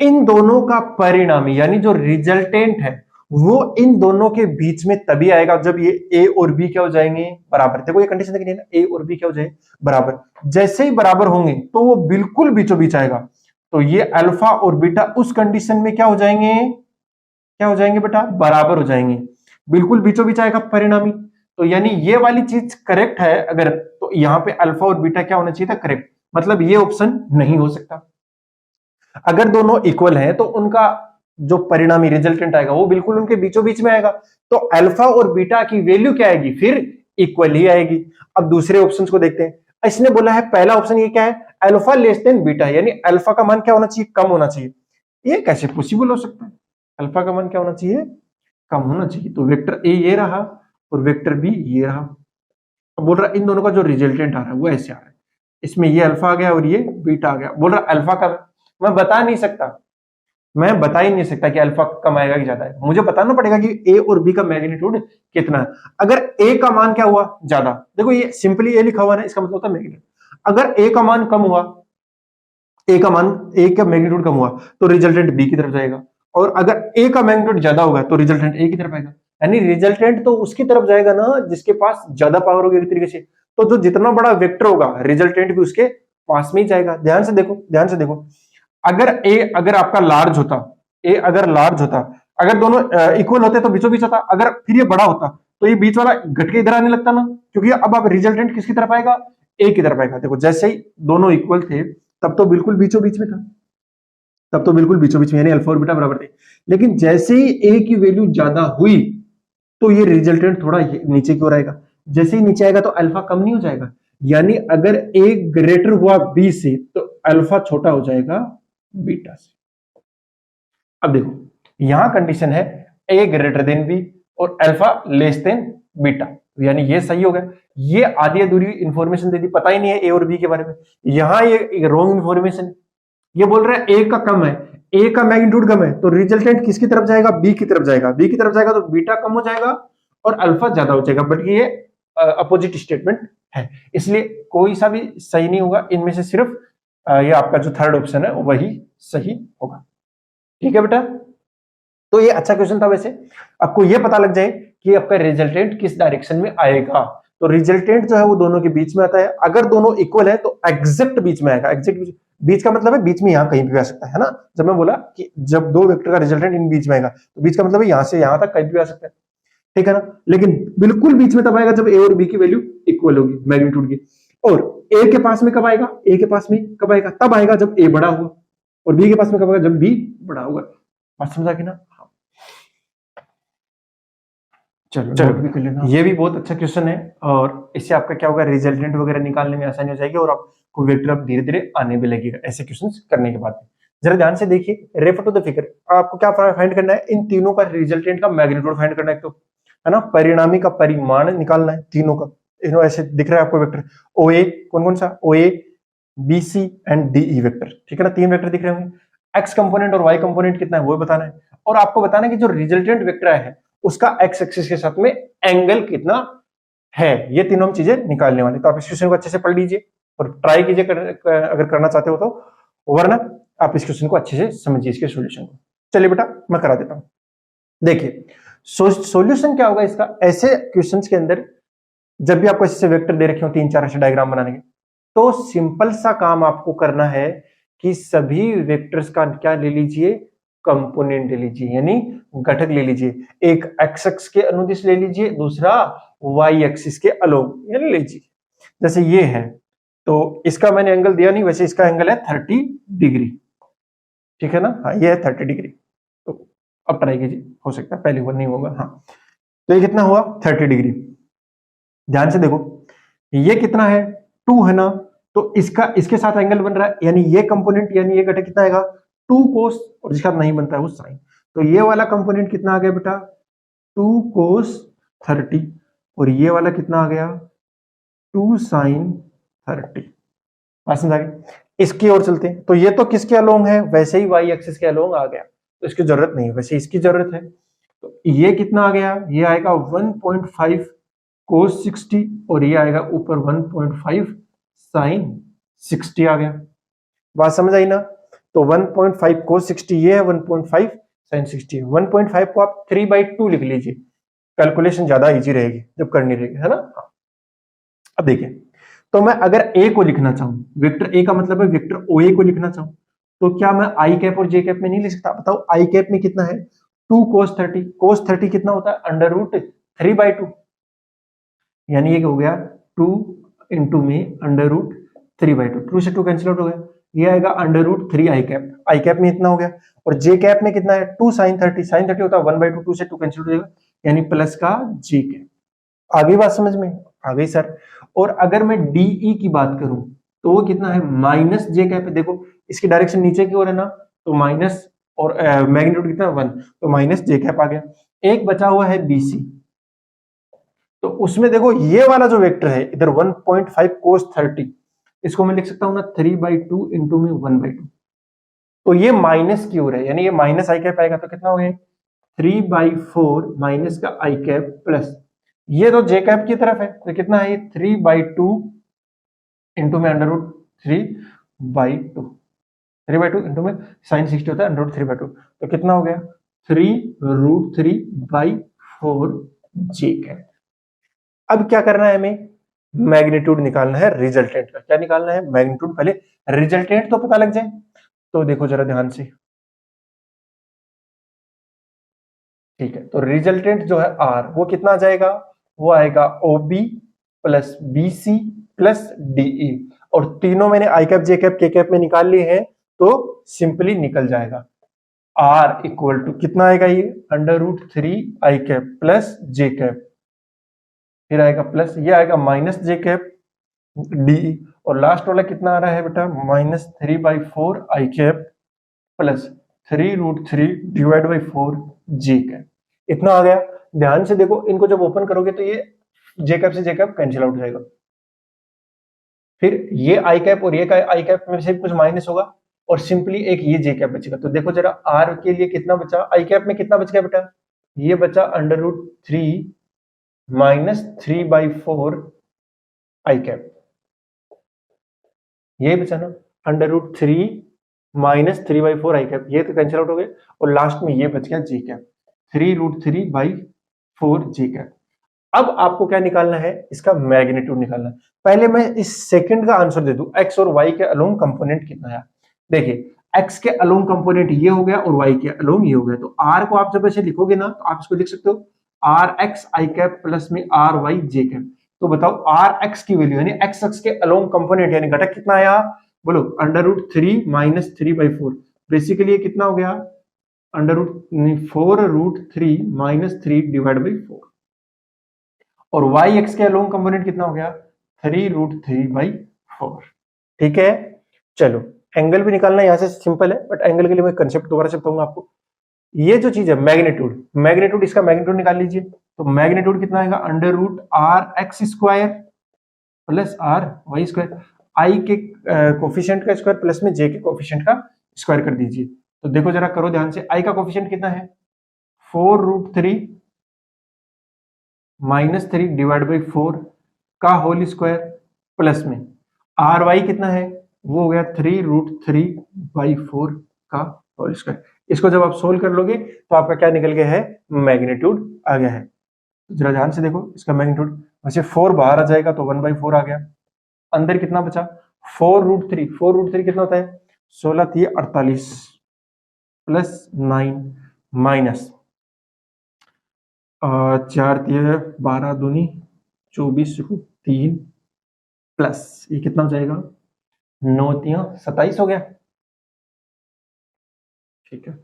इन दोनों का परिणामी यानी जो रिजल्टेंट है वो इन दोनों के बीच में तभी आएगा जब ये ए और बी क्या हो जाएंगे, बराबर। देखो ये कंडीशन देखनी है ना, ए और बी क्या हो जाए बराबर। जैसे ही बराबर होंगे तो वो बिल्कुल बीचों बीच आएगा, तो ये अल्फा और बीटा उस कंडीशन में क्या हो जाएंगे, क्या हो जाएंगे बेटा, बराबर हो जाएंगे, बिल्कुल बीचों बीच आएगा परिणामी। तो यानी ये वाली चीज करेक्ट है अगर, तो यहाँ पे अल्फा और बीटा क्या होना चाहिए था, करेक्ट, मतलब ये ऑप्शन नहीं हो सकता। अगर दोनों इक्वल हैं तो उनका जो परिणामी रिजल्टेंट आएगा वो बिल्कुल उनके बीचों बीच में आएगा, तो अल्फा और बीटा की वैल्यू क्या आएगी, फिर इक्वल ही आएगी। अब दूसरे ऑप्शन को देखते हैं। इसने बोला है पहला ऑप्शन ये क्या है, अल्फा लेस देन बीटा, यानी अल्फा का मान क्या होना चाहिए, कम होना चाहिए। ये कैसे पॉसिबल हो सकता है, अल्फा का मान क्या होना चाहिए, कम होना चाहिए। तो वेक्टर ए ये रहा और वेक्टर बी ये रहा। अब बोल रहा इन दोनों का जो रिजल्टेंट आ रहा है वो ऐसे आ रहा है, इसमें ये अल्फा आ गया और ये बीटा आ गया। बोल रहा अल्फा का मैं बता नहीं सकता, मैं बता ही नहीं सकता कि अल्फा कम आएगा कि ज्यादा है, मुझे बताना पड़ेगा कि ए और बी का मैग्नीट्यूड कितना है। अगर ए का मान क्या हुआ ज्यादा, देखो ये सिंपली ए लिखा हुआ है, इसका मतलब होता है मैग्नीट्यूड। अगर ए का मान कम हुआ, ए का मान, ए का मैग्नीट्यूड कम हुआ तो रिजल्टेंट बी की तरफ जाएगा, और अगर ए का मैग्नीट्यूड ज्यादा होगा तो रिजल्टेंट ए की तरफ आएगा। यानी रिजल्टेंट तो उसकी तरफ जाएगा ना जिसके पास ज्यादा पावर होगी एक तरीके से। तो जो जितना बड़ा वेक्टर होगा रिजल्टेंट भी उसके पास में ही जाएगा। ध्यान से देखो, ध्यान से देखो, अगर ए अगर आपका लार्ज होता, ए अगर लार्ज होता, अगर दोनों इक्वल होते तो बीचों बीच होता, अगर फिर ये बड़ा होता तो ये बीच वाला घट के इधर आने लगता ना, क्योंकि अब आप रिजल्टेंट किसकी तरफ आएगा, ए की तरफ आएगा। देखो जैसे ही दोनों इक्वल थे तब तो बिल्कुल बीचों बीच में था, तब तो बिल्कुल बीचों बीच में यानी अल्फा और बीटा बराबर थे। लेकिन जैसे ही ए की वैल्यू ज्यादा हुई तो ये रिजल्टेंट थोड़ा नीचे की ओर आएगा, जैसे ही नीचे आएगा तो अल्फा कम नहीं हो जाएगा। यानी अगर ए ग्रेटर हुआ बी से तो अल्फा छोटा हो जाएगा बीटा से। अब देखो यहां कंडीशन है ए ग्रेटर देन बी और अल्फा लेस देन बीटा, यानी ये सही हो गया। ये आधी अधूरी इंफॉर्मेशन दे दी, पता ही नहीं है ए और बी के बारे में, यहां ये रॉन्ग इंफॉर्मेशन। ये बोल रहा है ए का कम है, ए का मैग्नीट्यूड कम है तो रिजल्टेंट किसकी तरफ जाएगा, बी की तरफ जाएगा, बी की तरफ जाएगा तो बीटा कम हो जाएगा और अल्फा ज्यादा हो जाएगा, बट ये अपोजिट स्टेटमेंट है, इसलिए कोई सा भी सही नहीं होगा, इनमें से सिर्फ ये आपका जो थर्ड ऑप्शन है वही सही होगा। ठीक है बेटा, तो ये अच्छा क्वेश्चन था। वैसे आपको ये पता लग जाए कि आपका रिजल्टेंट किस डायरेक्शन में आएगा, तो रिजल्टेंट जो है वो दोनों के बीच में आता है, अगर दोनों इक्वल है तो एग्जैक्ट बीच में आएगा। एग्जैक्ट बीच का मतलब है बीच में यहां कहीं भी आ सकता है ना, जब मैं बोला कि जब दो वेक्टर का रिजल्टेंट इन बीच में आएगा तो बीच का मतलब है यहां से यहां तक कहीं भी आ सकता है, ठीक है ना, लेकिन बिल्कुल बीच में तब आएगा जब ए और बी की वैल्यू इक्वल होगी मैग्नीट्यूड की, और ए के पास में कब आएगा, ए के पास में कब आएगा, तब आएगा जब ए बड़ा होगा, और बी के पास में कब आएगा, जब बी बड़ा होगा। बात समझ आ गई ना। चलो भी कर लेना, ये भी बहुत अच्छा क्वेश्चन है और इससे आपका क्या होगा, रिजल्टेंट वगैरह निकालने में आसानी हो जाएगी और आपको वेक्टर अब धीरे धीरे आने भी लगेगा ऐसे क्वेश्चंस करने के बाद। जरा ध्यान से देखिए, रेफर टू द फिगर, आपको क्या फाइंड करना है, इन तीनों का रिजल्टेंट का मैग्नीट्यूड फाइंड करना है, तो है ना, परिणामी का परिमाण निकालना है तीनों का। इन्हों ऐसे दिख रहा है आपको वेक्टर ओ ए, कौन कौन सा, O A B C and D E vector, ठीक है ना, तीन वेक्टर दिख रहे होंगे। एक्स कंपोनेंट और वाई कंपोनेंट कितना है वो बताना है, और आपको बताना है कि जो रिजल्टेंट वेक्टर है उसका एक्स एक्सिस के साथ में एंगल कितना है, ये तीनों हम चीजें निकालने वाले। तो आप इस क्वेश्चन को अच्छे से पढ़ लीजिए और ट्राई कीजिए अगर करना चाहते हो तो, वरना आप इस क्वेश्चन को अच्छे से समझिए इसके सॉल्यूशन को। चलिए बेटा मैं करा देता हूं। देखिए सॉल्यूशन क्या होगा इसका, ऐसे क्वेश्चंस के अंदर जब भी आपको ऐसे वेक्टर दे रखे हो तीन चार ऐसे डायग्राम बनाने के, तो सिंपल सा काम आपको करना है कि सभी वेक्टर्स का क्या ले लीजिए, कंपोनेंट ले लीजिए, यानी घटक ले लीजिए। एक एक्स एक्स के अनुदिश ले लीजिए, दूसरा वाई एक्सिस के अलोंग यानी ले लीजिए। जैसे ये है तो इसका मैंने एंगल दिया नहीं, वैसे इसका एंगल है 30 डिग्री, ठीक है ना, हाँ ये है 30 डिग्री। तो अब ट्राई कीजिए, हो सकता है पहले वो नहीं होगा, हाँ तो ये कितना हुआ 30 डिग्री। ध्यान से देखो ये कितना है 2 है ना, तो इसका इसके साथ एंगल बन रहा है, यानी ये कंपोनेंट यानी ये घटक कितना आएगा 2 कोस, और जिसका नहीं बनता है वो साइन, तो ये वाला कंपोनेंट कितना आ गया बेटा 2 कोस 30, और ये वाला कितना आ गया 2 साइन 30। बात समझ आ गई। इसकी ओर चलते हैं, तो ये तो किसके अलोंग है, वैसे ही वाई एक्सिस के अलोंग आ गया, तो इसकी जरूरत नहीं है, वैसे इसकी जरूरत है। तो ये कितना आ गया, ये आएगा 1.5 कोस 60, और ये आएगा ऊपर 1.5 साइन 60 आ गया। बात समझ आई ना, तो 1.5 कोस 60 ये है, 1.5 साइन 60 है। 1.5 को आप 3/2 लिख लीजिए, कैलकुलेशन ज्यादा इजी रहेगी जब करनी रहेगी, है ना। अब देखिए, तो मैं अगर ए को लिखना चाहूं, वेक्टर ए का मतलब है वेक्टर ओ ए को लिखना चाहूं, तो क्या मैं आई कैप और जे कैप में नहीं लिख सकता, बताओ आई कैप में कितना है 2 कोस 30, कोस 30 कितना होता है √3/2, यानी ये हो गया 2 इंटू में √3/2, 2 से 2 कैंसिल आउट हो गया, ये आएगा √3 आई कैप, आई कैप में इतना हो गया, और जे कैप में कितना है 2 साइन 30, साइन 30 होता है 1/2, 2 से 2 कैंसिल हो जाएगा, यानी प्लस का जे कैप। आगे बात समझ में आ गई सर। और अगर मैं डीई की बात करूं तो वो कितना है माइनस जे कैप है, देखो इसकी डायरेक्शन नीचे की ओर है ना, तो माइनस, और मैग्नीट्यूड कितना 1, तो माइनस जे कैप आ गया। एक बचा हुआ है बीसी, तो उसमें देखो ये वाला जो वेक्टर है इधर 1.5 कोस 30, इसको मैं लिख सकता हूं ना 3/2 इंटू में 1/2, तो ये माइनस की ओर है, यानी ये माइनस आई कैप आएगा, तो कितना हो गया 3/4 माइनस का आई कैप प्लस ये तो जे कैप की तरफ है, तो कितना है 3/2 इंटू में √3/2, 3/2 इंटू में साइन 60 होता है √3/2, तो कितना हो गया 3√3/4 जे कैप। अब क्या करना है हमें, मैग्नीट्यूड निकालना है रिजल्टेंट का। क्या निकालना है, मैग्नीट्यूड, पहले रिजल्टेंट तो पता लग जाए। तो देखो जरा ध्यान से, ठीक है, तो रिजल्टेंट जो है आर वो कितना आ जाएगा, वो आएगा OB plus BC plus DE, और तीनों मैंने आई कैप जे कैप के कैप में निकाल लिए हैं, तो सिंपली निकल जाएगा R इक्वल टू कितना आएगा, ये √3 I cap plus J cap, फिर आएगा प्लस, ये आएगा माइनस जे कैप DE, और लास्ट वाला कितना आ रहा है बेटा -3/4 I cap plus 3√3 divide by 4 J cap, इतना आ गया। ध्यान से देखो, इनको जब ओपन करोगे तो ये जे कैप से जे कैप कैंसिल आउट हो जाएगा, फिर ये आई कैप और ये आई कैप में से कुछ माइनस होगा, और सिंपली एक ये जे कैप बचेगा। तो देखो जरा आर के लिए कितना बचा, आई कैप में कितना बच गया बेटा, ये बचा √3 माइनस 3/4 आई कैप, यही बचा ना, √3 माइनस 3/4 आई कैप, ये तो कैंसिल आउट हो गए और लास्ट में ये बच गया जी कैप, 3√3/4 जी कैप। अब आपको क्या निकालना है, इसका मैग्नीट्यूड निकालना है। पहले मैं इस सेकंड का आंसर दे दूं, एक्स और वाई के अलोंग कंपोनेंट कितना है। देखिए एक्स के अलोंग कंपोनेंट ये हो गया और वाई के अलोंग ये हो गया, तो आर को आप जब ऐसे लिखोगे ना तो आप इसको लिख सकते हो R X I cap plus में आर वाई जे कैप। तो बताओ आर एक्स की वैल्यू यानी एक्स एक्स के अलोंग कंपोनेंट यानी घटक कितना आया, बोलो √3 माइनस 3/4, बेसिकली ये कितना हो गया, √4√3 माइनस 3/4, और वाई एक्स के अलोंग कंपोनेंट कितना हो गया, 3√3/4। ठीक है, चलो एंगल भी निकालना यहां से सिंपल है, बट एंगल के लिए मैं कंसेप्ट दोबारा से बताऊंगा आपको। ये जो चीज है मैग्नीट्यूड, मैग्नीट्यूड इसका मैग्नीट्यूड निकाल लीजिए। तो मैग्नीट्यूड कितना आएगा, √r(x²) प्लस r(y²), आई के कोफिशिएंट का स्क्वायर प्लस में जे के कोफिशिएंट का स्क्वायर कर दीजिए। तो देखो जरा करो ध्यान से, आई का कोफिशिएंट कितना है, 4√3 माइनस 3/4 का होल स्क्वायर प्लस में आर वाई कितना है, वो हो गया 3√3/4 का होल स्क्वायर। इसको जब आप सोल्व कर लोगे तो आपका क्या निकल गया है, मैग्नीट्यूड आ गया है। तो जरा ध्यान से देखो इसका मैग्नीट्यूड, वैसे 4 बाहर आ जाएगा तो 1/4 आ गया, अंदर कितना बचा 4√3, 4√3 कितना होता है 16×3 = 48 प्लस 9 माइनस 4×3 = 12 √3 प्लस ये कितना हो जाएगा 9×3 = 27 हो गया। ठीक है,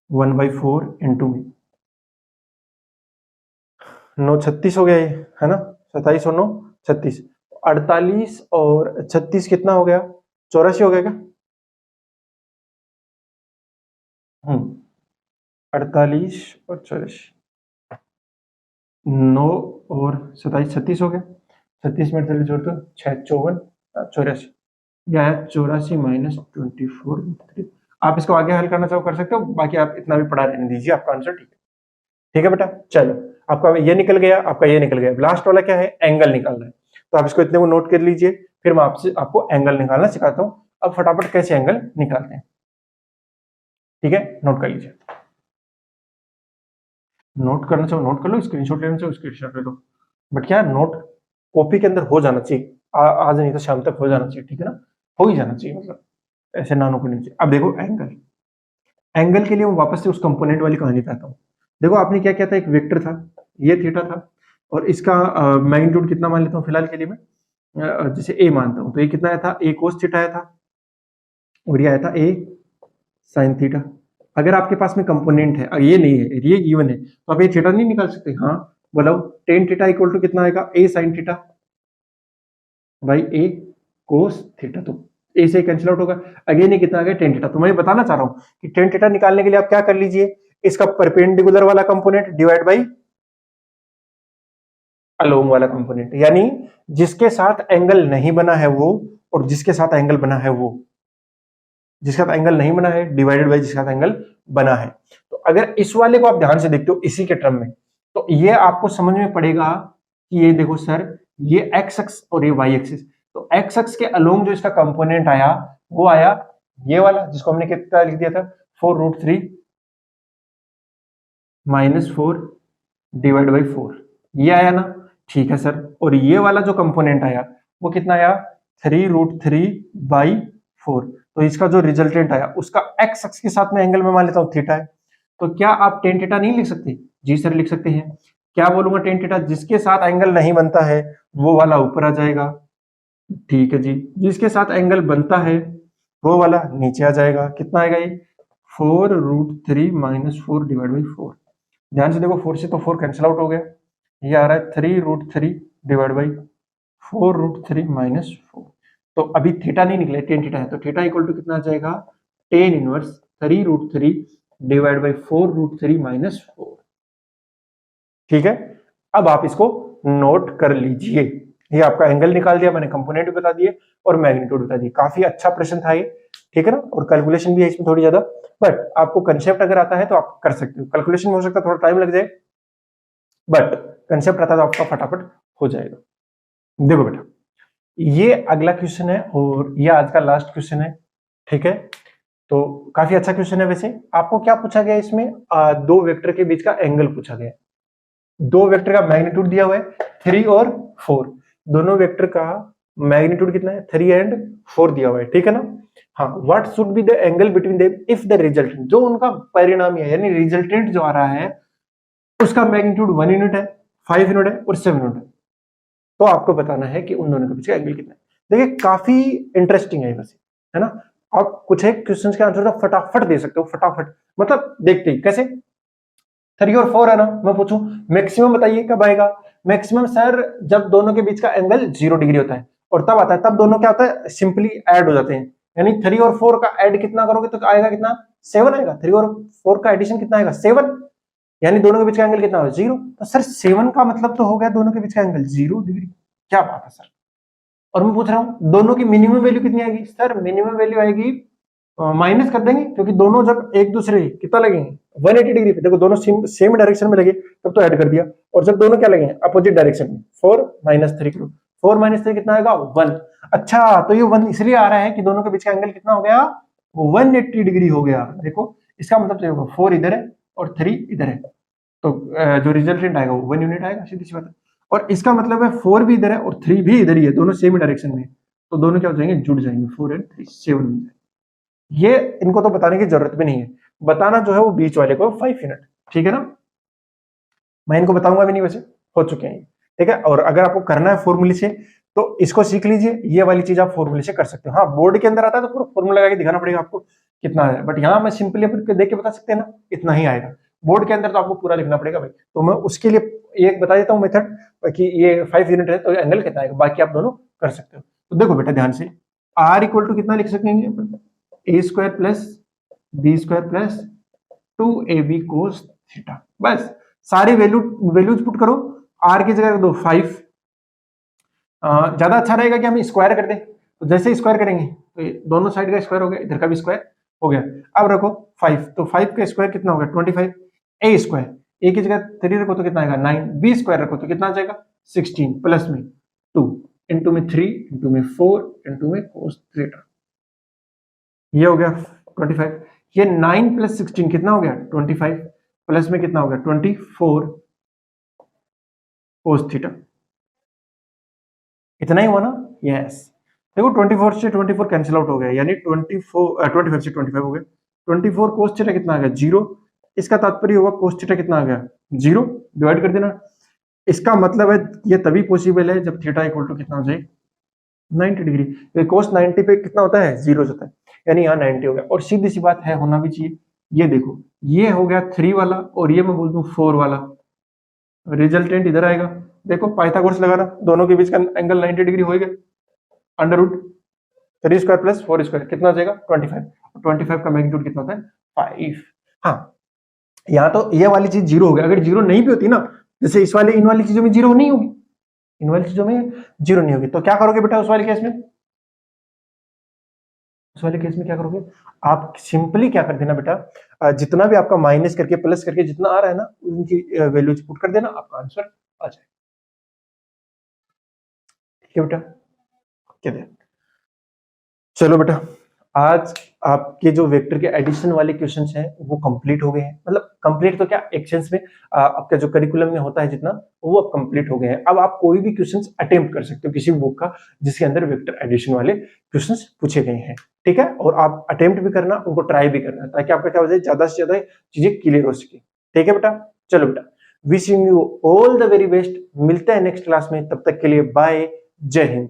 1/4 इंटू 9 36 हो गया, ये है ना, 27 और 9 36, 48 और 36 कितना हो गया, 84 हो गया क्या, 48 और 84, 9 और 27 36 हो गया, 36 में 48 जोड़ दो 6 54 84, यह आया 84 माइनस 24। आप इसको आगे हल करना चाहो कर सकते हो, बाकी आप इतना भी पढ़ा रहने दीजिए, आपका आंसर ठीक है। ठीक है बेटा, चलो आपका ये निकल गया, आपका ये निकल गया, लास्ट वाला क्या है, एंगल निकालना है। तो आप इसको इतने को नोट कर लीजिए, फिर मैं आपको एंगल निकालना सिखाता हूं। अब फटाफट कैसे एंगल निकालते हैं, ठीक है, नोट कर लीजिए। नोट करना चाहो नोट कर लो, स्क्रीनशॉट लेना चाहो स्क्रीनशॉट ले लो, बट क्या नोट कॉपी के अंदर हो जाना चाहिए, आज नहीं तो शाम तक हो जाना चाहिए, ठीक है ना, हो ही जाना चाहिए, मतलब ऐसे ना नो करनी चाहिए। अब देखो एंगल, एंगल के लिए मैं वापस से उस कंपोनेंट वाली कहानी पे आता हूँ। देखो आपने क्या किया था, एक वेक्टर था, ये थीटा था, और इसका मैग्नीट्यूड कितना मान लेता हूँ फिलहाल के लिए मैं, जैसे ए मानता हूँ, तो ये कितना आया था, ए कोस थीटा आया था, और ये आया था ए साइन थीटा। अगर आपके पास में कंपोनेंट है, ये नहीं है, ये गिवन है, तो आप ये थीटा नहीं निकाल सकते, हाँ बोलो, टेन थीटा इक्वल टू कितना आएगा, A sine theta by A cos theta, तो ए से कैंसिल आउट होगा, अगेन ये कितना आ गया, टेन थीटा। तो मैं बताना चाह रहा हूं कि टेन थीटा निकालने के लिए आप क्या कर लीजिए, इसका परपेंडिकुलर वाला कंपोनेंट डिवाइड बाई अलोंग वाला कंपोनेंट, यानी जिसके साथ एंगल नहीं बना है वो, और जिसके साथ एंगल बना है वो, जिसका एंगल नहीं बना है डिवाइडेड बाई जिसका एंगल बना है। तो अगर इस वाले को आप ध्यान से देखते हो इसी के टर्म में, तो ये आपको समझ में पड़ेगा कि ये देखो सर, ये एक्स एक्स और ये वाई एक्सिस, तो एक्स एक्स के अलोंग जो इसका कंपोनेंट आया वो आया ये वाला, जिसको हमने कितना लिख दिया था, 4√3 माइनस 4 डिवाइड बाई 4, ये आया ना, ठीक है सर। और ये वाला जो कंपोनेंट आया वो कितना आया, 3√3/4, तो इसका जो रिजल्टेंट आया उसका एक्स एक्स के साथ में एंगल में मान लेता हूं थीटा है, तो क्या आप टेन थीटा नहीं लिख सकते, जी सर लिख सकते हैं। क्या बोलूंगा, टेन थीटा जिसके साथ एंगल नहीं बनता है वो वाला ऊपर आ जाएगा, ठीक है जी, जिसके साथ एंगल बनता है वो वाला नीचे आ जाएगा, कितना आएगा ये 4√3 माइनस 4 डिवाइड बाई 4, ध्यान से देखो 4 से तो 4 कैंसिल आउट हो गया, ये आ रहा है 3√3 डिवाइड बाई 4√3 माइनस 4। तो अभी थीटा नहीं निकले, टेन थीटा है, तो थीटा इक्वल टू कितना आ जाएगा, tan inverse 3√3 divide by 4√3 minus 4। ठीक है, अब आप इसको नोट कर लीजिए, ये आपका एंगल निकाल दिया मैंने, कंपोनेंट बता दिए और मैग्नीट्यूड बता दिए, काफी अच्छा प्रश्न था ये, ठीक है ना। और कैलकुलेशन भी है इसमें थोड़ी ज्यादा, बट आपको कंसेप्ट अगर आता है तो आप कर सकते हो। कैलकुलेशन में हो सकता है थोड़ा टाइम लग जाए, बट कंसेप्ट आता है तो आपका फटाफट हो जाएगा। देखो बेटा, ये अगला क्वेश्चन है और ये आज का लास्ट क्वेश्चन है, ठीक है। तो काफी अच्छा क्वेश्चन है। वैसे आपको क्या पूछा गया इसमें, दो वेक्टर के बीच का एंगल पूछा गया। दो वेक्टर का मैग्नीट्यूड दिया हुआ है 3 और 4, दोनों वेक्टर का मैग्नीट्यूड कितना है 3 एंड 4 दिया हुआ है, ठीक है ना। हाँ, what should be the angle between them if the resultant, जो उनका परिणामी है यानी रिजल्टेंट जो आ रहा है उसका मैग्नीट्यूड 1 यूनिट है, 5 यूनिट है और 7 यूनिट है। तो आपको बताना है कि उन दोनों के बीच का एंगल कितना है। देखिए काफी इंटरेस्टिंग है वैसे, है ना। आप कुछ एक क्वेश्चन के आंसर तो फटाफट दे सकते हो, फटाफट मतलब देखते ही। कैसे, 3 और 4 है ना, मैं पूछूं मैक्सिमम बताइए कब आएगा। मैक्सिमम सर जब दोनों के बीच का एंगल 0 डिग्री होता है, और तब आता है, तब दोनों क्या होता है सिंपली ऐड हो जाते हैं। यानी 3 और 4 का ऐड कितना करोगे तो आएगा कितना, 7 आएगा। 3 और 4 का एडिशन कितना आएगा 7, यानी दोनों के बीच का एंगल कितना होगा 0। तो सर 7 का मतलब तो हो गया दोनों के बीच का एंगल 0 डिग्री। क्या बात है सर। और मैं पूछ रहा हूं दोनों की मिनिमम वैल्यू कितनी आएगी। सर मिनिमम वैल्यू आएगी, माइनस कर देंगे क्योंकि दोनों जब एक दूसरे कितना लगेंगे 180 डिग्री पे। देखो दोनों सेम डायरेक्शन में लगे तब तो ऐड कर दिया, और जब दोनों क्या लगेंगे अपोजिट डायरेक्शन में, 4 - 3 करो, 4 - 3 कितना आएगा 1। अच्छा, तो ये 1 इसलिए आ रहा है कि दोनों के बीच का एंगल कितना हो गया 180 डिग्री हो गया। देखो इसका मतलब देखो 4 इधर है और 3 इधर है, तो जो रिजल्टेंट आएगा वो 1 यूनिट आएगा, सीधी सी बात है। और इसका मतलब है 4 भी इधर है और 3 भी इधर ही है, दोनों सेम डायरेक्शन में, तो दोनों क्या हो जाएंगे जुड़ जाएंगे, 4 और 3 7 हो जाएंगे। ये इनको तो बताने की जरूरत भी नहीं है, बताना जो है वो बीच वाले को 5 यूनिट, ठीक है ना। मैं इनको बताऊंगा भी नहीं, वैसे हो चुके हैं, ठीक है। और अगर आपको करना है फॉर्मूले से तो इसको सीख लीजिए, ये वाली चीज आप फॉर्मूले से कर सकते हो। हाँ बोर्ड के अंदर आता है तो पूरा फॉर्मूला लगा के दिखाना पड़ेगा आपको कितना है, बट यहाँ मैं सिंपली देख के बता सकते हैं ना, इतना ही आएगा। बोर्ड के अंदर तो आपको पूरा लिखना पड़ेगा भाई, तो मैं उसके लिए एक बता देता हूँ मेथड कि ये 5 यूनिट है तो एंगल कितना आएगा, बाकी आप दोनों कर सकते हो। तो देखो बेटा ध्यान से, आर इक्वल टू कितना लिख सकेंगे, a² plus b² plus 2ab cos theta. बस सारी वैल्यूज पुट करो, आर की जगह दो 5। ज्यादा अच्छा रहेगा कि हम स्क्वायर कर दें, तो जैसे स्क्वायर करेंगे तो ये दोनों साइड का स्क्वायर हो गया, इधर का भी स्क्वायर हो गया। अब रखो 5, तो 5 का स्क्वायर कितना होगा 25, a², a की जगह 3 रखो तो कितना आएगा 9, b² रखो तो कितना आ जाएगा 16, प्लस में 2 इंटू में 3 इंटू में 4 इंटू में cos थीटा, ये हो गया 25। ये 9 प्लस 16 कितना हो गया 25, प्लस में कितना हो गया 24 cos थीटा। इतना ही हुआ ना, यस। देखो 24 से 24 कैंसिल आउट हो गया, यानी 25 से 25 हो गया। 24 cos थीटा कितना आ गया 0, इसका तात्पर्य हुआ cos थीटा कितना आ गया 0, डिवाइड कर देना। इसका मतलब है ये तभी पॉसिबल है जब थीटा इक्वल टू कितना हो जाए 90 डिग्री। cos 90 पे कितना होता है 0 होता है, यानी यहाँ 90 हो गया। और सीधी सी बात है होना भी चाहिए। ये देखो ये हो गया 3 वाला और ये मैं बोल दूं 4 वाला, रिजल्टेंट इधर आएगा। देखो पाइथागोरस लगाना, दोनों के बीच का एंगल 90 डिग्री हो गया, अंडर रूट 3² प्लस 4² कितना आ जाएगा 25। 25 का मैग्नीट्यूड कितना होता है 5। हाँ यहाँ तो ये वाली चीज 0 हो गया, अगर 0 नहीं भी होती ना, जैसे इस वाले इन वाली चीजों में 0 नहीं होगी, इन वाली चीजों में 0 नहीं होगी, तो क्या करोगे बेटा उस वाले केस में, उस वाले केस में क्या करोगे आप सिंपली क्या कर देना बेटा, जितना भी आपका माइनस करके प्लस करके जितना आ रहा है ना उनकी वैल्यूज पुट कर देना, आपका आंसर आ जाए। ठीक है बेटा, क्या चलो बेटा, आज आपके जो वेक्टर के एडिशन वाले क्वेश्चंस हैं वो कंप्लीट हो गए हैं। मतलब कंप्लीट तो क्या, एक्शंस में आपका जो करिकुलम में होता है जितना वो अब कंप्लीट हो गए हैं। अब आप कोई भी क्वेश्चंस अटेम्प्ट कर सकते हो किसी भी बुक का जिसके अंदर वेक्टर एडिशन वाले क्वेश्चंस पूछे गए हैं, ठीक है। और आप अटेम्प्ट भी करना, उनको ट्राई भी करना, ताकि आपका क्या हो जाए ज्यादा से ज्यादा चीजें क्लियर हो सके। ठीक है बेटा, चलो बेटा, wishing you all the very best. मिलते हैं नेक्स्ट क्लास में, तब तक के लिए बाय, जय हिंद।